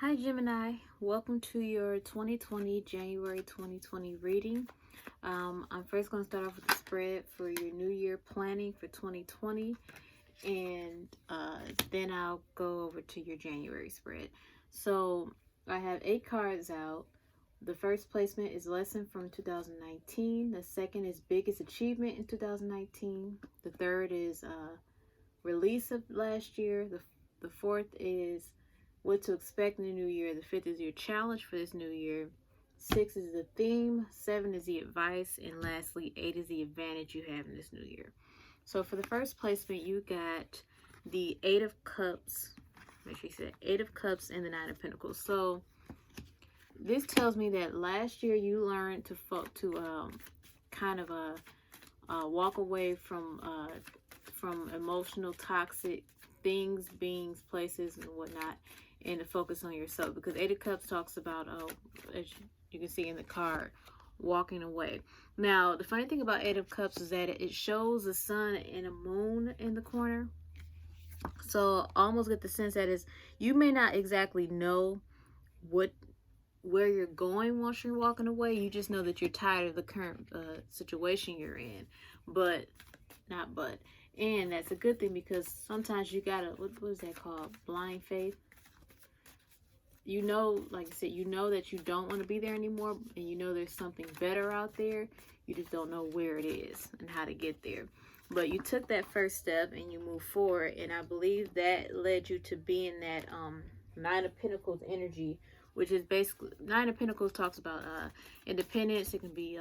Hi Gemini, welcome to your 2020 January 2020 reading. I'm first going to start off with the spread for your new year planning for 2020, and then I'll go over to your January spread. So I have 8 cards out. The first placement is lesson from 2019. The second is biggest achievement in 2019. The third is release of last year. The fourth is what to expect in the new year. The fifth is your challenge for this new year. 6 is the theme. 7 is the advice. And lastly, 8 is the advantage you have in this new year. So for the first placement, you got the 8 of Cups. Make sure you say 8 of Cups and the 9 of Pentacles. So this tells me that last year you learned to walk away from emotional toxic things, beings, places, and whatnot, and to focus on yourself, because 8 of Cups talks about, as you can see in the card, walking away. Now, the funny thing about 8 of Cups is that it shows the sun and a moon in the corner. So I almost get the sense that you may not exactly know where you're going once you're walking away. You just know that you're tired of the current situation you're in. And that's a good thing, because sometimes you gotta, what is that called? Blind faith. You know, like I said, you know that you don't want to be there anymore, and you know there's something better out there. You just don't know where it is and how to get there. But you took that first step and you move forward, and I believe that led you to be in that 9 of Pentacles energy, which is basically, 9 of Pentacles talks about independence. It can be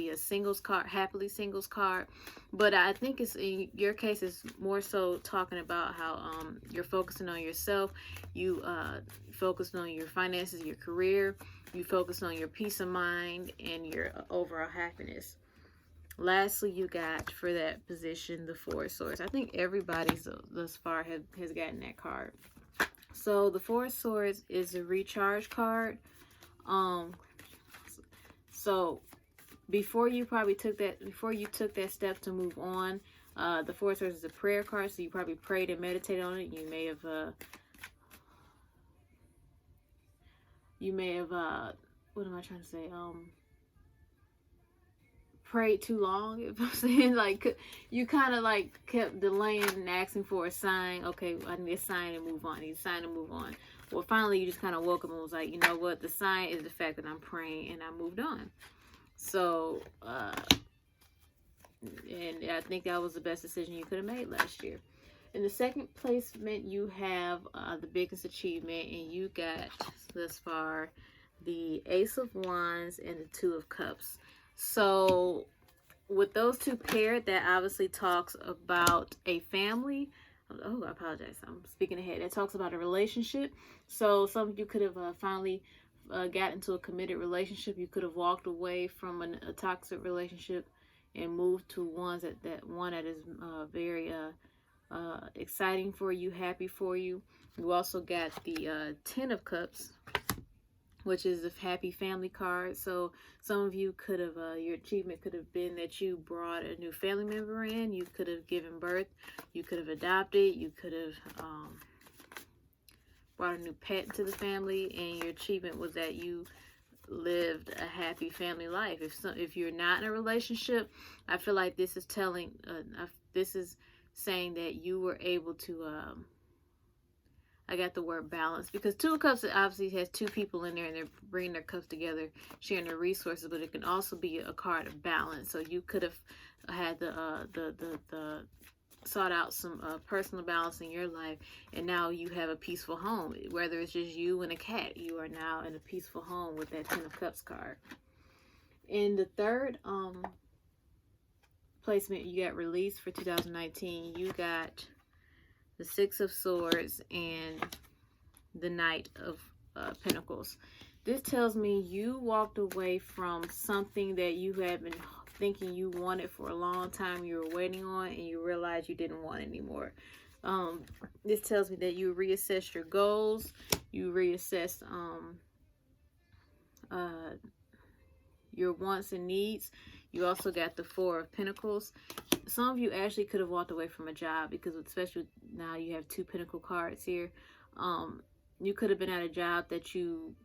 a singles card, happily singles card, but I think it's, in your case, it's more so talking about how you're focusing on yourself. You focused on your finances, your career. You focused on your peace of mind and your overall happiness. Lastly, you got for that position the 4 of Swords. I think everybody thus far has gotten that card. So the 4 of Swords is a recharge card. So before you took that step to move on, the 4 of Swords is a prayer card. So you probably prayed and meditated on it. You may have what am I trying to say? Prayed too long, if I'm saying, like, you kind of like kept delaying and asking for a sign. Okay, I need a sign to move on. I need a sign to move on. Well, finally you just kind of woke up and was like, you know what, the sign is the fact that I'm praying, and I moved on. So and I think that was the best decision you could have made last year. In the second placement, you have the biggest achievement, and you got thus far the Ace of Wands and the 2 of Cups. So with those two paired, that obviously talks about a family. Oh, I apologize, I'm speaking ahead. That talks about a relationship. So some of you could have finally got into a committed relationship. You could have walked away from a toxic relationship and moved to one that is very exciting for you, happy for you. You also got the 10 of Cups, which is a happy family card. So some of you could have, your achievement could have been that you brought a new family member in. You could have given birth. You could have adopted. You could have brought a new pet into the family. And your achievement was that you lived a happy family life. If you're not in a relationship, I feel like this is this is saying that you were able to, I got the word balance, because 2 of Cups obviously has 2 people in there, and they're bringing their cups together, sharing their resources, but it can also be a card of balance. So you could have had the sought out some personal balance in your life, and now you have a peaceful home. Whether it's just you and a cat, you are now in a peaceful home with that 10 of Cups card. In the third placement, you got release for 2019. You got the 6 of Swords and the Knight of Pentacles. This tells me you walked away from something that you had been thinking you wanted for a long time. You were waiting on, and you realized you didn't want anymore. This tells me that you reassessed your goals. You reassessed your wants and needs. You also got the 4 of Pentacles. Some of you actually could have walked away from a job, because especially now you have 2 Pentacle cards here. you could have been at a job that you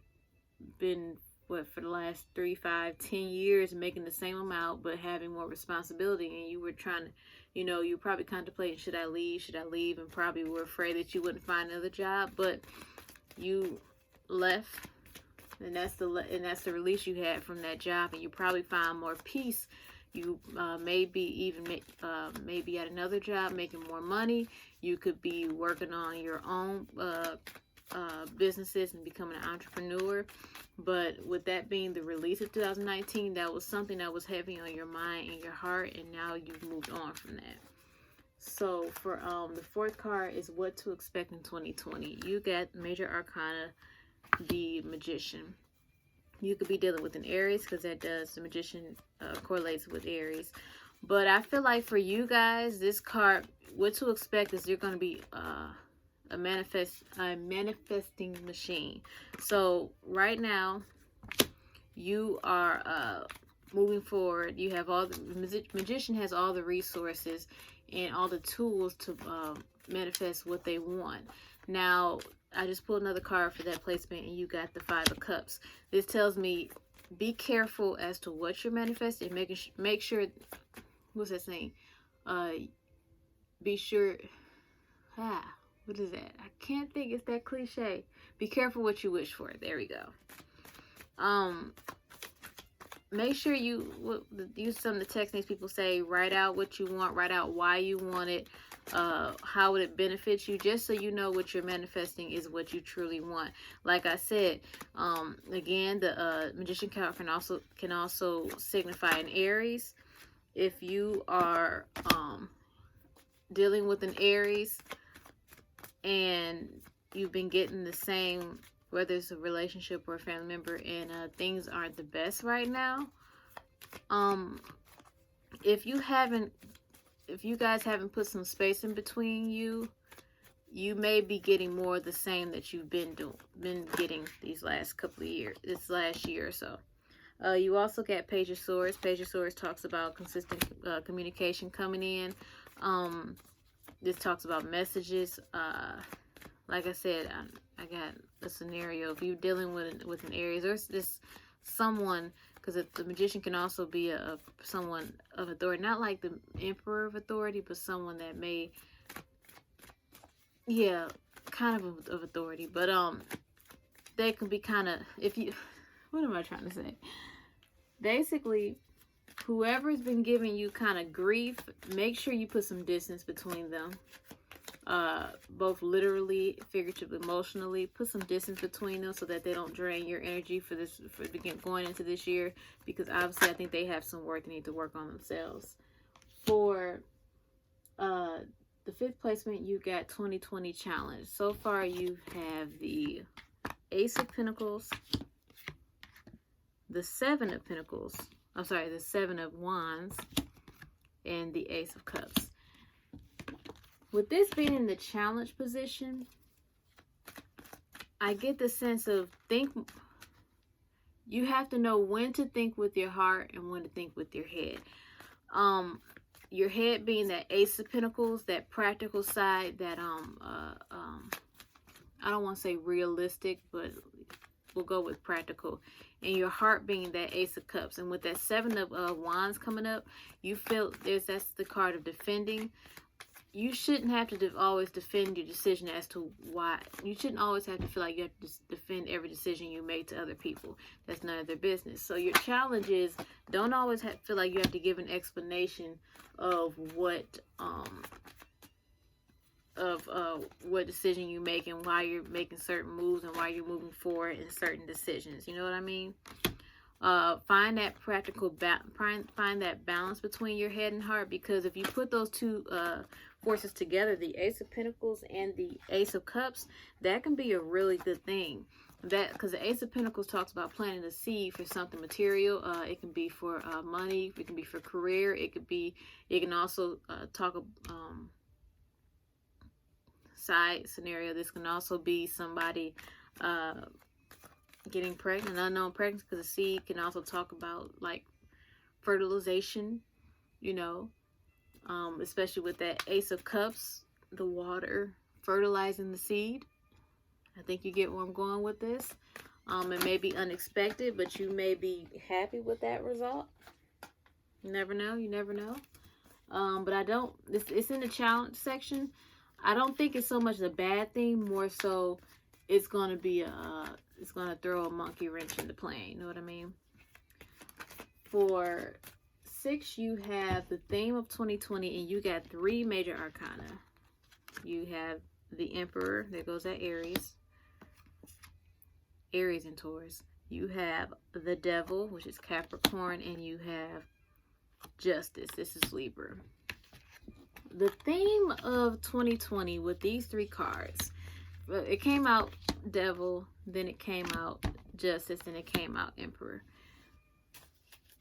been for the last 3, 5, 10 years making the same amount but having more responsibility, and you were trying to, you probably contemplating, should I leave, and probably were afraid that you wouldn't find another job, but you left, and that's the release you had from that job, and you probably found more peace. You maybe at another job making more money. You could be working on your own businesses and becoming an entrepreneur. But with that being the release of 2019, that was something that was heavy on your mind and your heart, and now you've moved on from that. So for the fourth card is what to expect in 2020. You got Major Arcana, the Magician. You could be dealing with an Aries, because the Magician correlates with Aries. But I feel like for you guys, this card, what to expect is you're going to be a manifesting machine. So right now, you are moving forward. You have the Magician has all the resources and all the tools to manifest what they want. Now, I just pulled another card for that placement, and you got the Five of Cups. This tells me be careful as to what you're manifesting. Make sure. What's that saying? Be sure. What is that? I can't think. It's that cliche. Be careful what you wish for. There we go. Make sure you use some of the techniques people say. Write out what you want. Write out why you want it. How would it benefit you, just so you know what you're manifesting is what you truly want. Like I said, again, the Magician card can also signify an Aries. If you are dealing with an Aries and you've been getting the same, whether it's a relationship or a family member, and things aren't the best right now, if you guys haven't put some space in between you may be getting more of the same that you've been getting these last couple of years, this last year or so. You also got Page of Swords. Page of Swords talks about consistent communication coming in. This talks about messages. Like I said, I got a scenario. If you're dealing with an Aries, or just someone, because the Magician can also be someone of authority, not like the Emperor of authority, but someone that may, kind of authority. But they can be kind of, what am I trying to say? Basically, whoever's been giving you kind of grief, make sure you put some distance between them. Both literally, figuratively, emotionally. Put some distance between them so that they don't drain your energy for going into this year, because obviously I think they have some work they need to work on themselves. For the fifth placement, you got 2020 challenge. So far you have the Ace of Pentacles, the Seven of Pentacles, the Seven of Wands, and the Ace of Cups. With this being in the challenge position, I get the sense of you have to know when to think with your heart and when to think with your head. Your head being that Ace of Pentacles, that practical side, that I don't want to say realistic, but we'll go with practical. And your heart being that Ace of Cups. And with that Seven of Wands coming up, you feel that's the card of defending. You shouldn't have to always defend your decision as to why. You shouldn't always have to feel like you have to defend every decision you make to other people. That's none of their business. So your challenge is, don't always feel like you have to give an explanation of what decision you make and why you're making certain moves and why you're moving forward in certain decisions. You know what I mean? Find that practical find that balance between your head and heart, because if you put those two forces together, the Ace of Pentacles and the Ace of Cups, that can be a really good thing. Because the Ace of Pentacles talks about planting a seed for something material. It can be for money. It can be for career. It can also talk side scenario. This can also be somebody getting pregnant, unknown pregnancy, because the seed can also talk about like fertilization, especially with that Ace of Cups, the water fertilizing the seed. I think you get where I'm going with this. It may be unexpected, but you may be happy with that result. You never know. You never know. But I don't. It's in the challenge section. I don't think it's so much a bad thing. More so, it's gonna be it's gonna throw a monkey wrench in the plan. You know what I mean? For 6, you have the theme of 2020, and you got 3 major arcana. You have the Emperor. There goes that Aries. Aries and Taurus. You have the Devil, which is Capricorn, and you have Justice. This is Libra. The theme of 2020 with these 3 cards, it came out Devil, then it came out Justice, and it came out Emperor.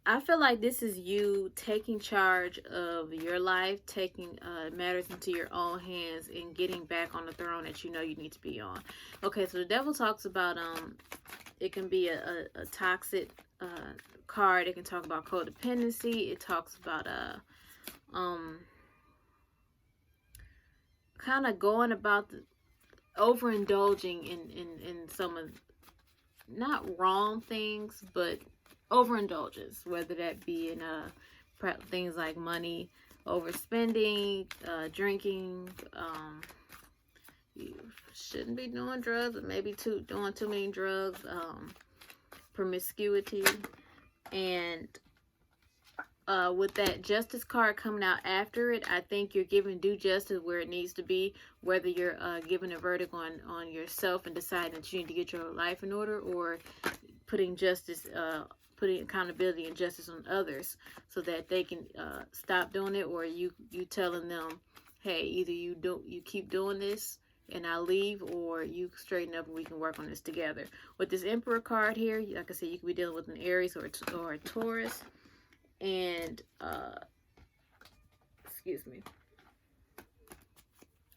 I feel like this is you taking charge of your life, taking matters into your own hands, and getting back on the throne that you know you need to be on. Okay, so the Devil talks about it can be a toxic card. It can talk about codependency. It talks about kind of going about overindulging in some of, not wrong things, but overindulgence, whether that be in things like money, overspending, drinking. You shouldn't be doing drugs, but maybe doing too many drugs, promiscuity, and with that Justice card coming out after it, I think you're giving due justice where it needs to be, whether you're giving a verdict on yourself and deciding that you need to get your life in order, or putting justice, putting accountability and justice on others so that they can stop doing it, or you telling them, hey, either you keep doing this and I leave, or you straighten up and we can work on this together. With this Emperor card here, like I said, you could be dealing with an Aries or a Taurus. And excuse me,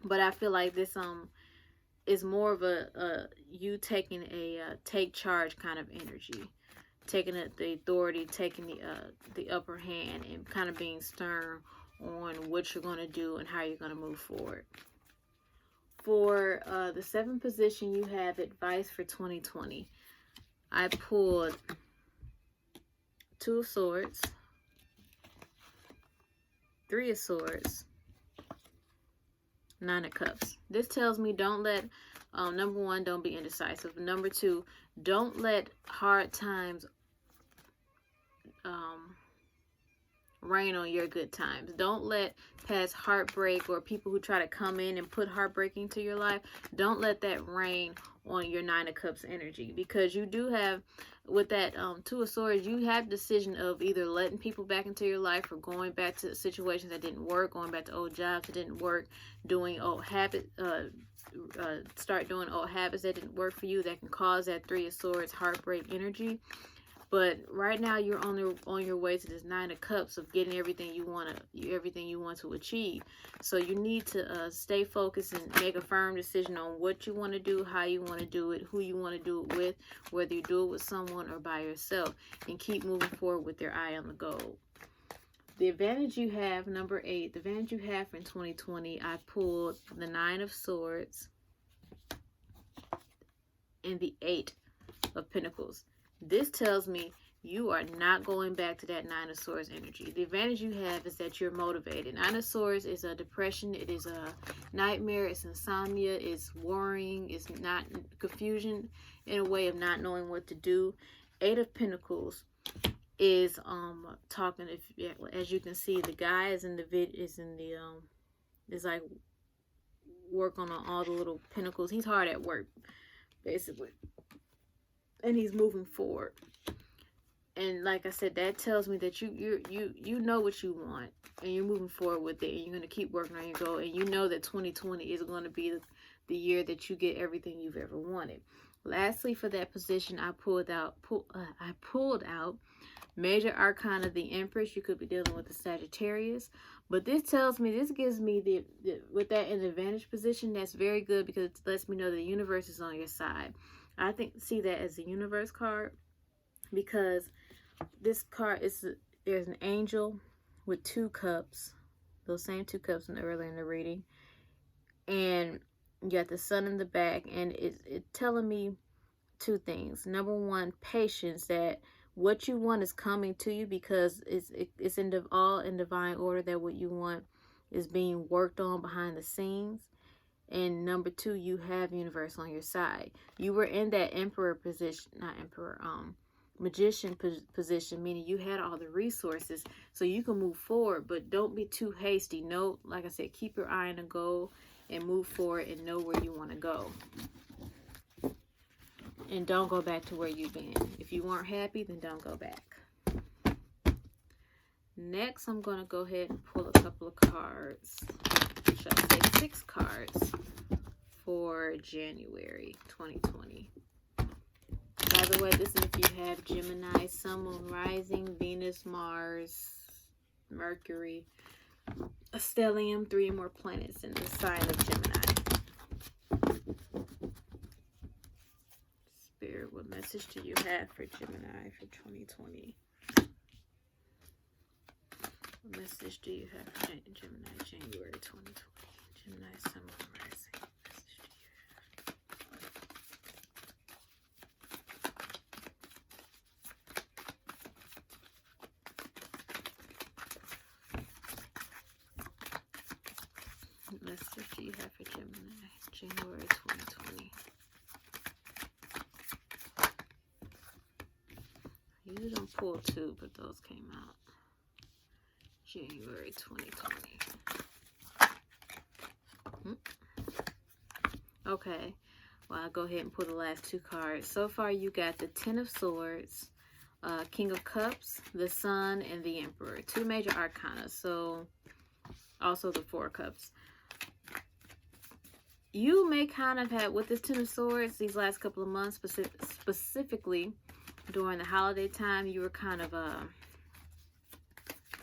but I feel like this is more of a you taking a take charge kind of energy, taking the authority, taking the upper hand, and kind of being stern on what you're going to do and how you're going to move forward. For the 7th position, you have advice for 2020. I pulled 2 of Swords, 3 of Swords, 9 of Cups. This tells me don't let, number 1, don't be indecisive. Number 2, don't let hard times rain on your good times. Don't let past heartbreak or people who try to come in and put heartbreak into your life, don't let that rain on your 9 of Cups energy, because you do have, with that 2 of Swords, you have decision of either letting people back into your life or going back to situations that didn't work, going back to old jobs that didn't work, doing old habits, start doing old habits that didn't work for you, that can cause that 3 of Swords heartbreak energy. But right now you're on your way to this 9 of Cups of getting everything you want to achieve. So you need to stay focused and make a firm decision on what you want to do, how you want to do it, who you want to do it with, whether you do it with someone or by yourself, and keep moving forward with your eye on the goal. The advantage you have, number 8, the advantage you have in 2020, I pulled the 9 of Swords and the 8 of Pentacles. This tells me you are not going back to that 9 of Swords energy. The advantage you have is that you're motivated. 9 of Swords is a depression. It is a nightmare. It's insomnia. It's worrying. It's not confusion in a way of not knowing what to do. 8 of Pentacles is talking. As you can see, the guy is in the is like working on all the little pentacles. He's hard at work, basically. And he's moving forward. And like I said, that tells me that you know what you want, and you're moving forward with it, and you're going to keep working on your goal, and you know that 2020 is going to be the year that you get everything you've ever wanted. Lastly, for that position, I pulled out Major Arcana, the Empress. You could be dealing with the Sagittarius, but this gives me the with that in the advantage position. That's very good, because it lets me know the universe is on your side. I see that as the universe card, because this card there's an angel with 2 cups, those same 2 cups earlier in the reading, and You got the sun in the back, and it's telling me two things. Number one, patience, that what you want is coming to you because it's all in divine order, that what you want is being worked on behind the scenes. And number two, you have universe on your side. You were in that emperor position, not emperor, magician position, meaning you had all the resources so you can move forward, but don't be too hasty. No, like I said, keep your eye on the goal and move forward and know where you want to go. And don't go back to where you've been. If you weren't happy, then don't go back. Next, I'm going to go ahead and pull a couple of cards. Should I say 6 cards for January 2020. By the way, this is if you have Gemini, Sun, Moon, Rising, Venus, Mars, Mercury, a stellium, 3 or more planets in the sign of Gemini. Spirit, what message do you have for Gemini for 2020? What message do you have for Gemini, January 2020? Gemini, Sun, Moon, Rising. What message do you have? What message do you have for Gemini, January 2020? I usually don't pull 2, but those came out. January 2020. Okay, well, I'll go ahead and pull the last 2 cards. So far, you got the 10 of Swords, King of Cups, the Sun, and the Emperor. 2 major arcana, so also the 4 Cups. You may kind of have, with this 10 of Swords, these last couple of months, specifically during the holiday time, you were kind of,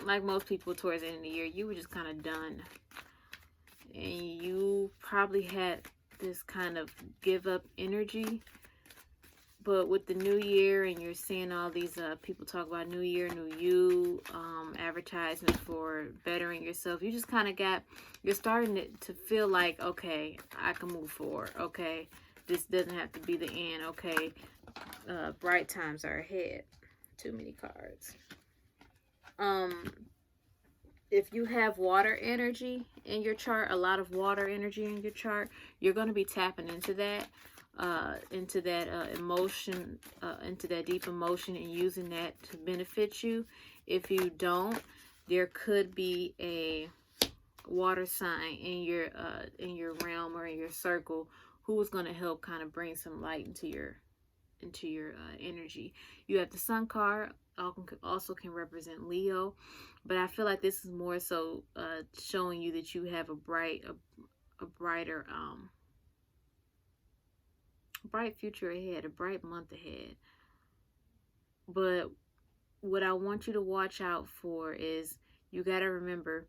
like most people towards the end of the year, you were just kind of done. And you probably had this kind of give up energy. But with the new year, and you're seeing all these people talk about new year, new you, advertisements for bettering yourself, you just kind of you're starting to feel like, okay, I can move forward. Okay, this doesn't have to be the end. Okay, bright times are ahead. Too many cards. If you have water energy in your chart, a lot of water energy in your chart, you're going to be tapping into that. Emotion, into that deep emotion, and using that to benefit you. If you don't, there could be a water sign in your realm or in your circle who is going to help kind of bring some light into your energy. You have the Sun card, also can represent Leo, but I feel like this is more so showing you that you have a brighter bright future ahead, a bright month ahead. But what I want you to watch out for is, you got to remember,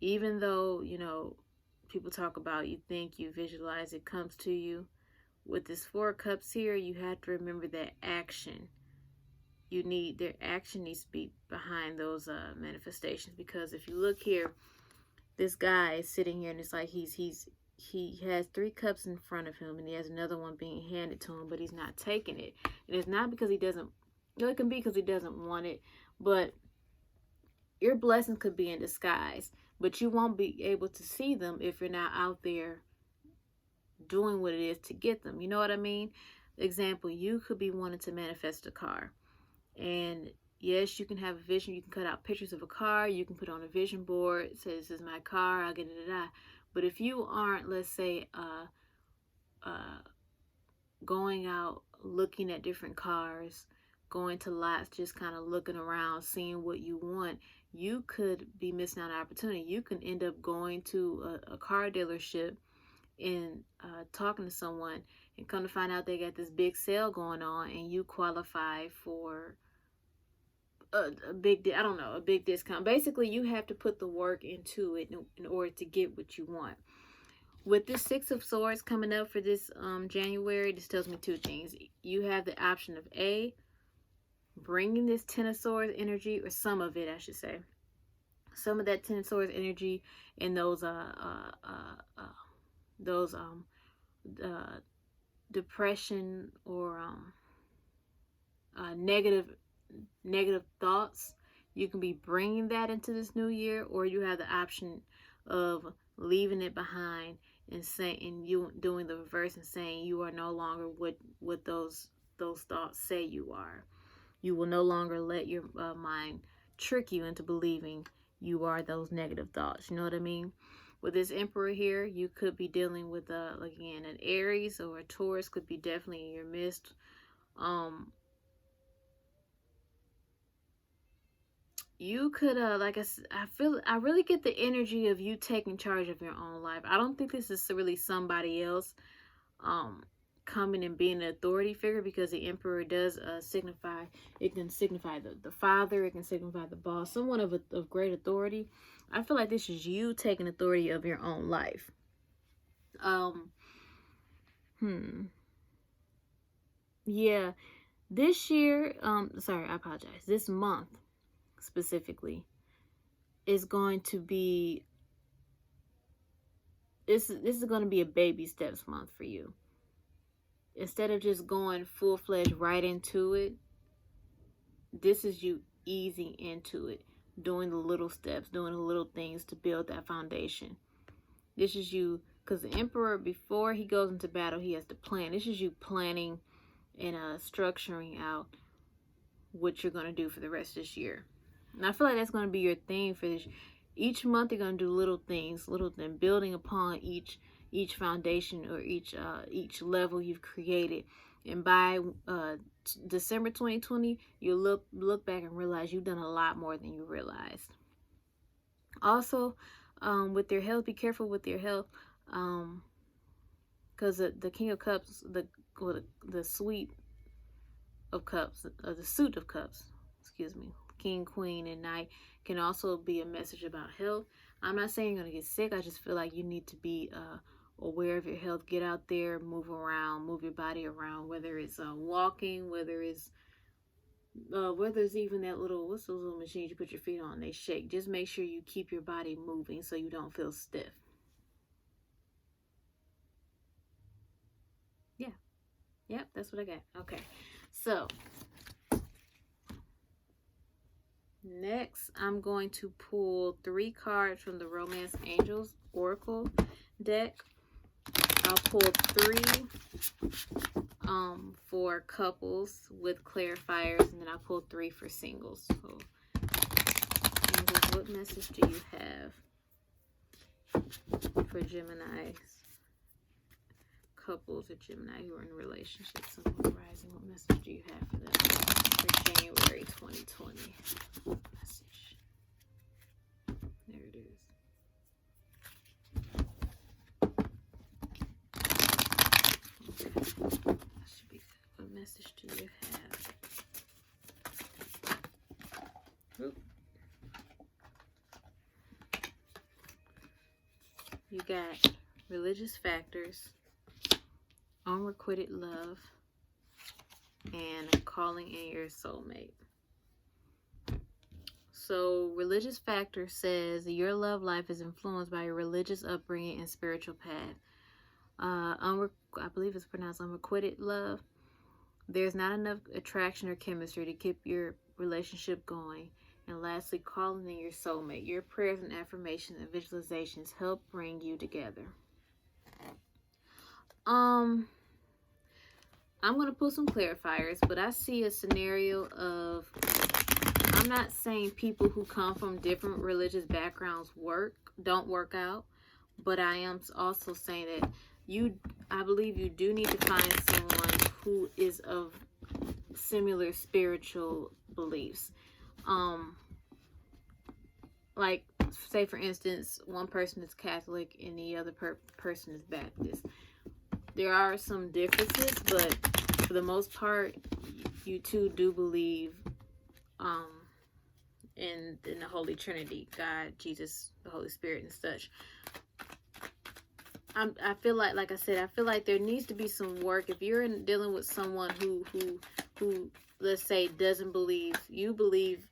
even though, you know, people talk about, you think, you visualize, it comes to you, with this 4 Cups here, you have to remember that action. Their action needs to be behind those manifestations. Because if you look here, this guy is sitting here, and it's like he has 3 cups in front of him, and he has another one being handed to him, but he's not taking it. And it's not because he doesn't, it can be because he doesn't want it, but your blessings could be in disguise, but you won't be able to see them if you're not out there doing what it is to get them. You know what I mean? Example, you could be wanting to manifest a car, and yes, you can have a vision. You can cut out pictures of a car. You can put on a vision board, say, this is my car, I'll get it. But if you aren't, let's say, going out looking at different cars, going to lots, just kind of looking around, seeing what you want, you could be missing out on opportunity. You can end up going to a car dealership and talking to someone, and come to find out they got this big sale going on, and you qualify for a big discount. Basically, you have to put the work into it in order to get what you want. With this 6 of Swords coming up for this January, this tells me 2 things. You have the option of A, bringing this 10 of Swords energy, or some of it, I should say, some of that 10 of Swords energy, and those those depression or negative thoughts. You can be bringing that into this new year, or you have the option of leaving it behind and saying, and you doing the reverse and saying you are no longer what those thoughts say you are. You will no longer let your mind trick you into believing you are those negative thoughts. You know what I mean? With this Emperor here, you could be dealing with like, again, an Aries or a Taurus could be definitely in your midst. You could like I really get the energy of you taking charge of your own life. I don't think this is really somebody else coming and being an authority figure, because the Emperor does signify, it can signify the father, it can signify the boss, someone of great authority. I feel like this is you taking authority of your own life. Yeah, this year, sorry, I apologize. This month specifically is going to be, this is going to be a baby steps month for you. Instead of just going full-fledged right into it, this is you easing into it, doing the little steps, doing the little things to build that foundation. This is you, because the Emperor, before he goes into battle, he has to plan. This is you planning and structuring out what you're going to do for the rest of this year. And I feel like that's going to be your theme for this. Each month you're going to do little things, building upon each foundation or each level you've created. And by December 2020, you'll look back and realize you've done a lot more than you realized. Also, with your health, be careful with your health, because the King of Cups, the suit of cups, excuse me, King, Queen, and Knight, can also be a message about health. I'm not saying you're gonna get sick. I just feel like you need to be aware of your health. Get out there, move around, move your body around, whether it's walking, whether it's even that little, what's those little machines you put your feet on, they shake. Just make sure you keep your body moving so you don't feel stiff. Yeah. Yep, that's what I got. Okay. So next, I'm going to pull 3 cards from the Romance Angels Oracle deck. I'll pull 3 for couples with clarifiers, and then I'll pull 3 for singles. So, angels, what message do you have for Geminis? Couples or Gemini who are in relationships, Sun, Moon, Rising, what message do you have for them for January 2020? Message. There it is. Okay. That should be good. What message do you have? Oop. You got religious factors, unrequited love, and calling in your soulmate. So religious factor says your love life is influenced by your religious upbringing and spiritual path. I believe it's pronounced unrequited love. There's not enough attraction or chemistry to keep your relationship going. And lastly, calling in your soulmate. Your prayers and affirmations and visualizations help bring you together. I'm going to put some clarifiers, but I see a scenario of, I'm not saying people who come from different religious backgrounds don't work out, but I am also saying that I believe you do need to find someone who is of similar spiritual beliefs. Like, say for instance, one person is Catholic and the other person is Baptist. There are some differences, but for the most part, you two do believe in the Holy Trinity, God, Jesus, the Holy Spirit, and such. I feel like I said, I feel like there needs to be some work. If you're dealing with someone who let's say doesn't believe, you believe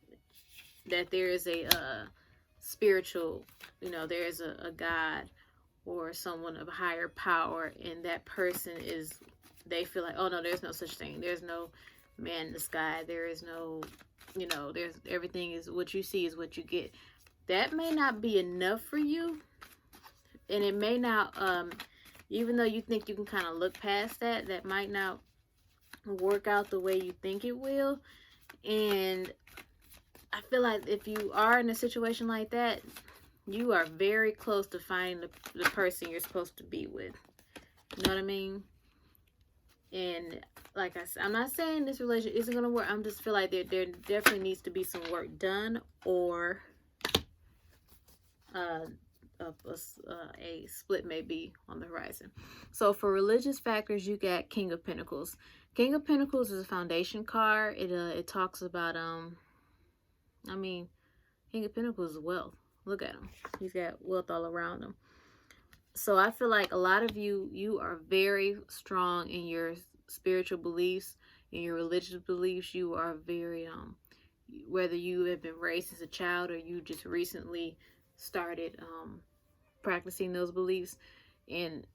that there is a spiritual, there is a God or someone of higher power, and that person is, they feel like, oh no, there's no such thing. There's no man in the sky. There is no, there's, everything is what you see is what you get. That may not be enough for you, and it may not, even though you think you can kind of look past that, that might not work out the way you think it will. And I feel like if you are in a situation like that, you are very close to finding the person you're supposed to be with. You know what I mean? And like I said, I'm not saying this relationship isn't going to work. I'm just feel like there definitely needs to be some work done, or a split may be on the horizon. So for religious factors, you got King of Pentacles. King of Pentacles is a foundation card. It talks about King of Pentacles is wealth. Look at him. He's got wealth all around him. So I feel like a lot of you are very strong in your spiritual beliefs, in your religious beliefs. You are very whether you have been raised as a child or you just recently started practicing those beliefs, and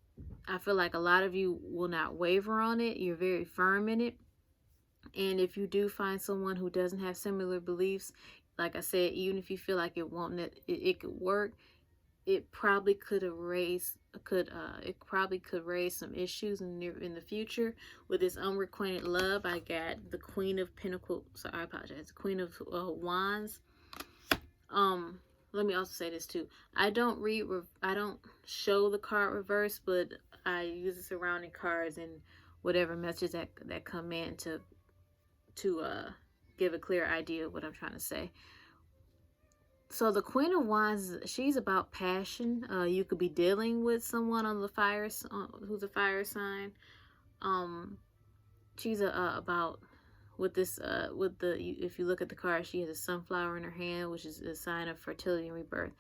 I feel like a lot of you will not waver on it. You're very firm in it. And if you do find someone who doesn't have similar beliefs, like I said, even if you feel like it won't, it could work, it probably could raise some issues in the future. With this unrequited love, I got the Queen of Pentacles. So I apologize. The Queen of Wands. Let me also say this too. I don't show the card reverse, but I use the surrounding cards and whatever messages that come in to give a clear idea of what I'm trying to say. So the Queen of Wands, she's about passion. You could be dealing with someone on the fire, who's a fire sign. She's about if you look at the card, she has a sunflower in her hand, which is a sign of fertility and rebirth.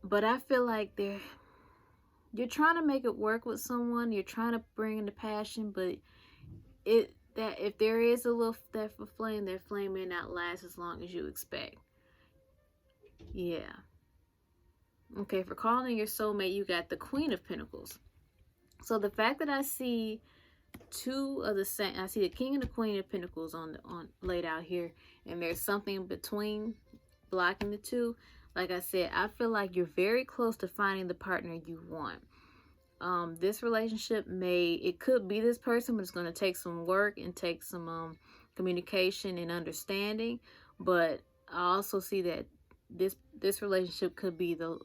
But I feel like you're trying to make it work with someone. You're trying to bring in the passion, but that if there is a little that flame may not last as long as you expect. Yeah. Okay, for calling your soulmate, you got the Queen of Pentacles. So the fact that I see two of the same, I see the King and the Queen of Pentacles on laid out here, and there's something in between blocking the two. Like I said, I feel like you're very close to finding the partner you want. This relationship it could be this person, but it's going to take some work and take some communication and understanding. But I also see that this relationship could be the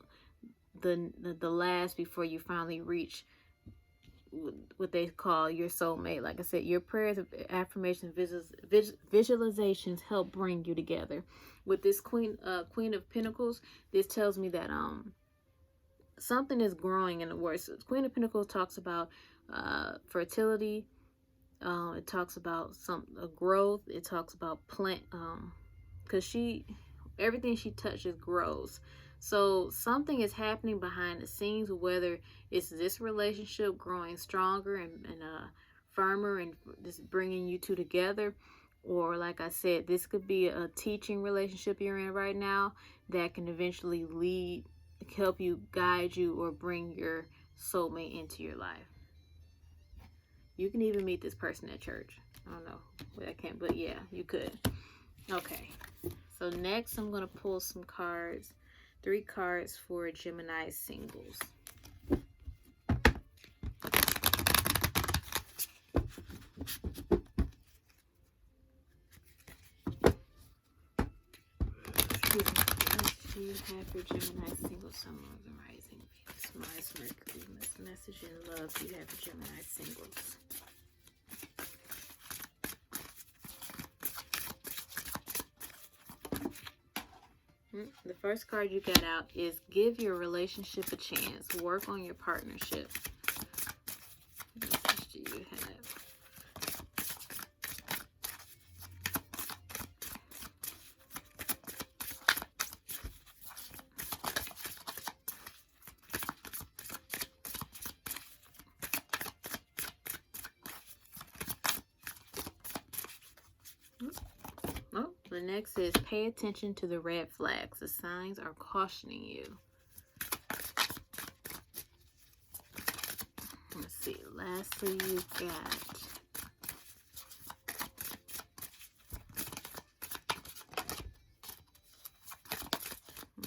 last before you finally reach what they call your soulmate. Like I said, your prayers, affirmations, visualizations help bring you together. With this Queen of Pentacles, this tells me that something is growing in the works. Queen of Pentacles talks about fertility. It talks about growth. It talks about plant, because everything she touches grows. So something is happening behind the scenes, whether it's this relationship growing stronger and firmer and just bringing you two together, or like I said, this could be a teaching relationship you're in right now that can eventually help you, guide you, or bring your soulmate into your life. You can even meet this person at church. I don't know, I can't, but yeah, you could. Okay, so next I'm going to pull some cards. 3 cards for Gemini singles. Excuse me. What do you have for Gemini singles, Sun, Moon, and Rising? Venus, Mars, Mercury. This message in love you have for Gemini singles. The first card you got out is give your relationship a chance. Work on your partnership. What message do you have? Oh, the next is pay attention to the red flags. The signs are cautioning you. see. Lastly, you got...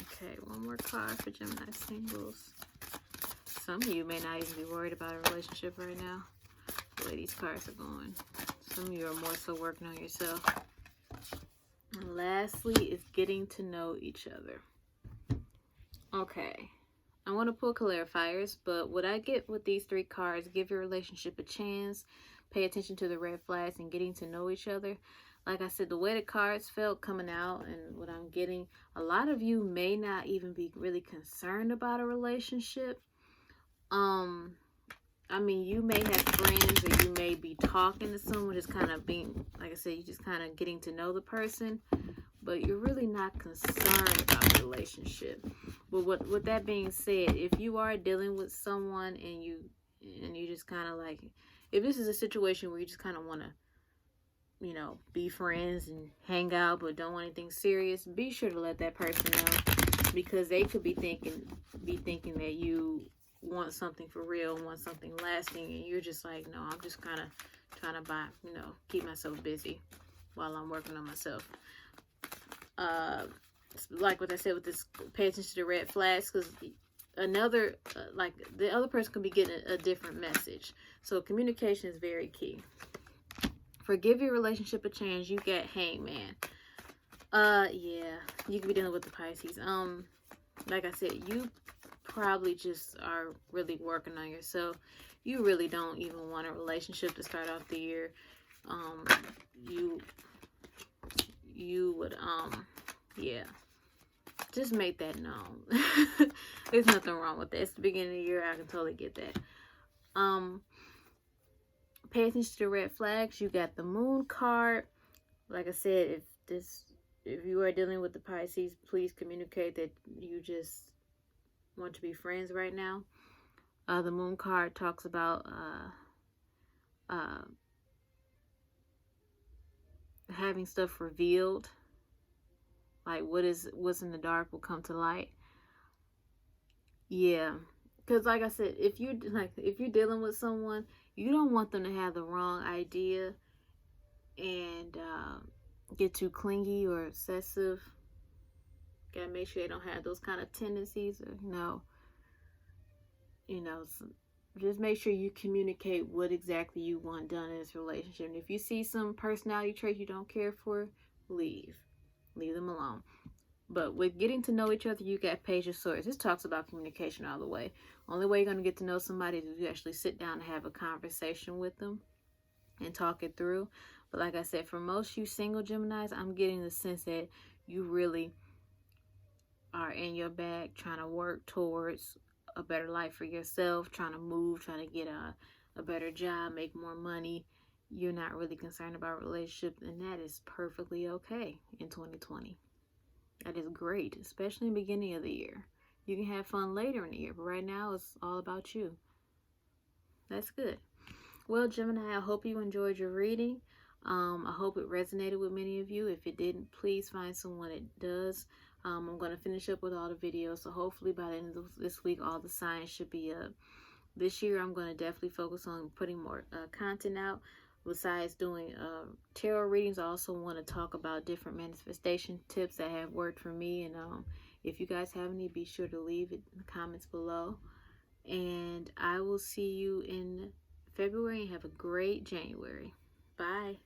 Okay, one more card for Gemini singles. Some of you may not even be worried about a relationship right now. The way these cards are going. Some of you are more so working on yourself. And lastly is getting to know each other. Okay. I want to pull clarifiers, but what I get with these three cards, give your relationship a chance, pay attention to the red flags, and getting to know each other. Like I said, the way the cards felt coming out and what I'm getting, a lot of you may not even be really concerned about a relationship. I mean, you may have friends or you may be talking to someone, just kind of being, like I said, you just kind of getting to know the person, but you're really not concerned about the relationship. But with that being said, if you are dealing with someone and you just kind of like, if this is a situation where you just kind of want to, you know, be friends and hang out but don't want anything serious, be sure to let that person know, because they could be thinking that you want something for real, want something lasting, and you're just like, no, I'm just kind of trying to keep myself busy while I'm working on myself. Like what I said with this, pay attention to the red flags, because another like the other person could be getting a different message. So communication is very key. Forgive your relationship a chance. You get Hangman. Yeah, you could be dealing with the Pisces. Like I said, you probably just are really working on yourself. You really don't even want a relationship to start off the year. You would yeah, just make that known. There's nothing wrong with that. It's the beginning of the year. I can totally get that. Pay attention to the red flags. You got the Moon card. Like I said, if you are dealing with the Pisces, please communicate that you just want to be friends right now. The Moon card talks about having stuff revealed. Like what's in the dark will come to light. Yeah, because like I said, if you're dealing with someone, you don't want them to have the wrong idea and get too clingy or obsessive. Gotta make sure they don't have those kind of tendencies, or just make sure you communicate what exactly you want done in this relationship. And if you see some personality traits you don't care for, leave them alone. But with getting to know each other, you got Page of Swords. This talks about communication all the way. Only way you're going to get to know somebody is if you actually sit down and have a conversation with them and talk it through. But like I said, for most you single Geminis, I'm getting the sense that you really are in your bag trying to work towards a better life for yourself, trying to move, trying to get a better job, make more money. You're not really concerned about relationships, and that is perfectly okay in 2020. That is great, especially in the beginning of the year. You can have fun later in the year, but right now it's all about you. That's good. Well, Gemini, I hope you enjoyed your reading. I hope it resonated with many of you. If it didn't, please find someone it does. I'm going to finish up with all the videos, so hopefully by the end of this week, all the signs should be up. This year, I'm going to definitely focus on putting more content out. Besides doing tarot readings, I also want to talk about different manifestation tips that have worked for me. And if you guys have any, be sure to leave it in the comments below. And I will see you in February, and have a great January. Bye.